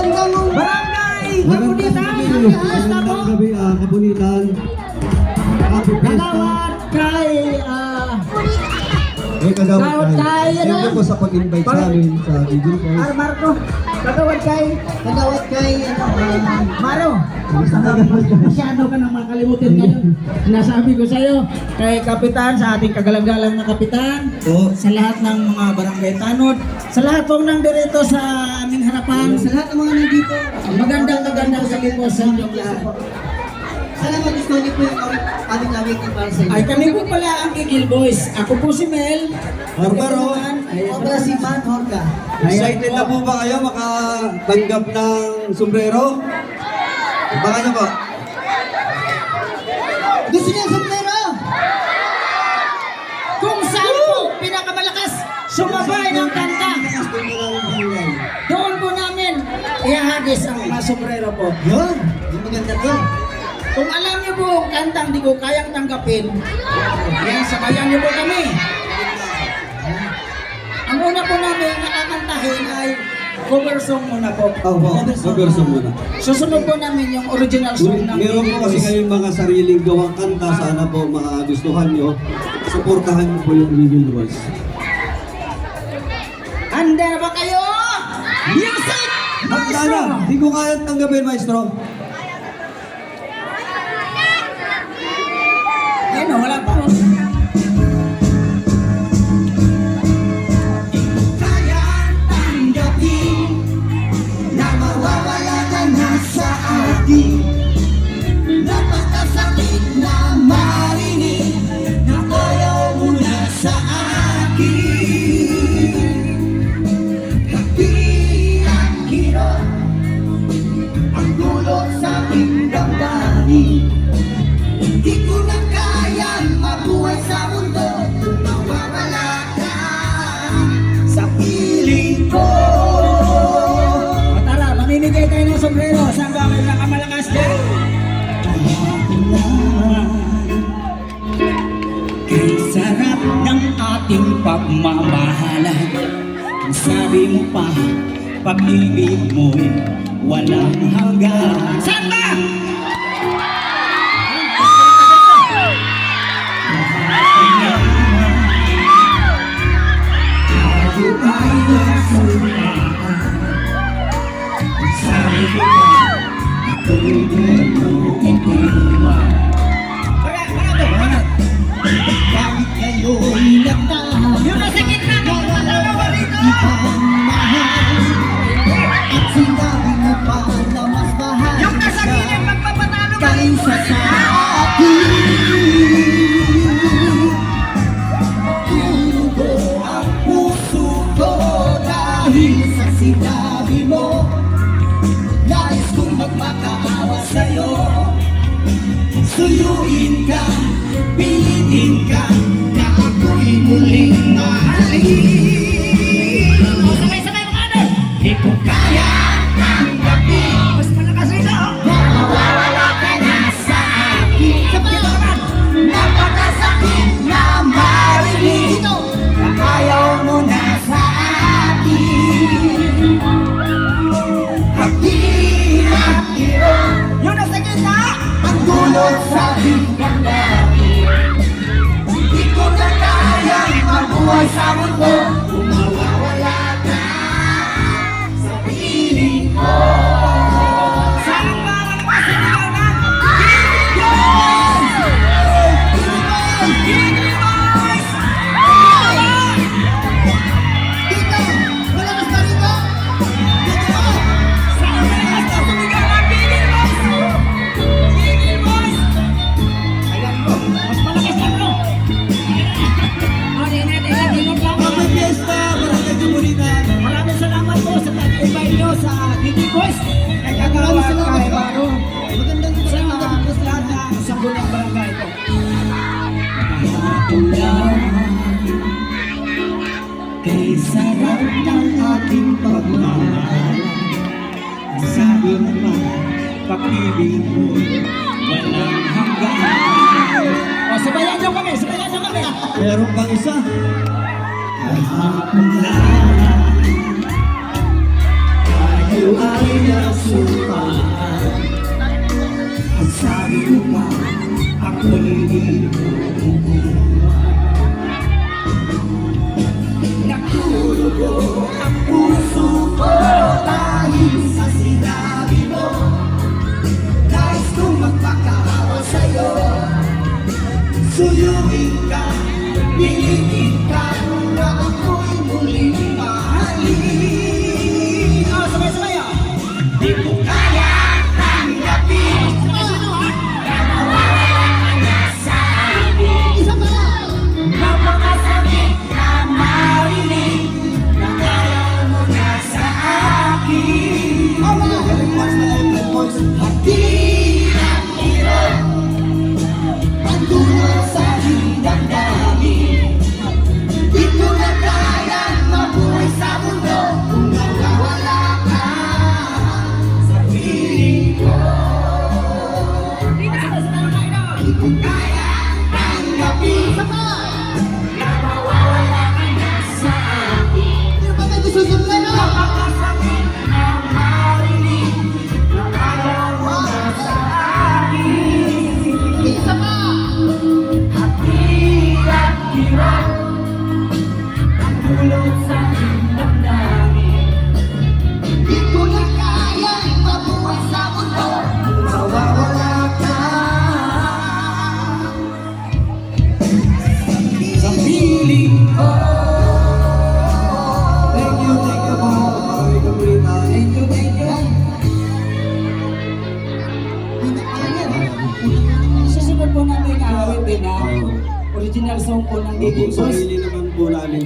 Barangay Kapunitan. Magandang gabi, Kapunitan. Happy Fiesta. Kagawad kay Kagawad kay. Thank you po sa pag-invite sa amin sa Eagle Falls. Marco. Kagawad kay Maro. Masyado ka nang makalimutin ngayon. Nasabi ko sa'yo, kay Kapitan, sa ating kagalang-galang na Kapitan, Po. sa lahat ng mga barangay tanod, sa lahat pong nandito sa aming harapan, sa lahat ng mga nandito, magandang sabi po sa inyong lahat. Sana magustuhan niyo po yung aming awakening para sa inyo. Ay, kami po pala ang Gigil Boys. Ako po si Mel. Barbaro. Obra si Man Horga. Excited na po ba kayo makatanggap ng sombrero? Baka nyo po. Gusto niyo ang sombrero? Kung saan po pinakamalakas sumabay ng kanta, doon po namin ihahagis ang mga sombrero po. Yun. Yung maganda doon. Kung alam niyo po ang kantang di ko kayang tanggapin, yan, sabayan niyo po kami. Ang una po namin nakakantahin ay cover song muna po. Cover song muna. Susunod po namin yung original song ng Meron po kasi kayong mga sariling gawang kanta. Sana po magustuhan nyo. Suportahan nyo po yung Eagle Falls. Handa na ba kayo? Music! Handa na! Di ko kaya tanggapin, maestro. Ayun, wala pa. Kaya tanggapin na mawawala ka na sa atin. Napakasakit na marinig na ayaw mo na sa akin. Hindi ang hirap ang dulot sa aking damdamin. Hindi ko na kayang mabuhay sa mundo kung mawawala ka sa piling ko. O tara, mamimigay tayo ng sombrero. Saan ba may nakamalakas dyan? Kay sarap ng ating pagmamahalan. Ang sabi mo pa, pag-ibig mo'y walang hanggan. Saan ba? Bakit ngayon nagtahan? Yung nasa gitna mo, matalawa rito! Ikaw ang mahal. At sinabi mo pa na mas mahal Yung nasa gilid, magpapatalo ka kaysa sa akin. Tumugo ang puso ko dahil sa sinabi mo. Nais kong magmakaawa sa'yo. Suyuin ka, pilitin ka, na ako'y muling mahalin. Sabay-sabay mga ano! Di ko kaya tanggapin Mas malakas rito! na mawawala ka na sa akin. Napakasakit na marinig na ayaw mo na sa akin. Hirap-hirap Yung nasa gitna! ang dulot sa aking damdamin. Di ko na kayang mabuhay sa mundo kung mawawala ka sa piling ko. Saan ba malakas sa liwanag? Gigil Boys! Dito! Malakas ka rito! Dito! Saan malakas na sumigaw ang Gigil Boys? Gigil Boys! Ayan po, mas malakas na bro! O, dinag-inag lang Happy Fiesta! Barangay Kapunitan! Maraming salamat po sa pag-invite nyo sa Gigil Boys. Nagkakaroon Maraming salamat kay po. Baro. Magandang Sa gabi mga po sa lahat lahat. ng sanggulang barangay po. Kay sarap ng ating pagmamahal. Sabi mo pa, pag-ibig mo walang hanggan. O, sabayan nyo kami, sabayan nyo kami. Meron pang isa. Kahapon lang tayo ay Galing Mars na outlet boys. Hati ang hirap, ang dulot sa aking damdamin. Di ko na kayang mabuhay sa mundo kung nawawala ka sa piling ko. Di ko kaya tanggapin na mawawala ka na sa akin. Di ba tayo susunod na? Napakasakit na marinig na ayaw mo na sa akin. Isa pa! Hati at hirap, ang dulot sa aking damdamin. Di ko na kayang mabuhay sa mundo kung mawawala ka sa piling ko. Thank you po. Maraming kamulita. Thank you, thank you. Susunod po natin awit din na original song po ng Opo, Gigil Boys. sarili naman po namin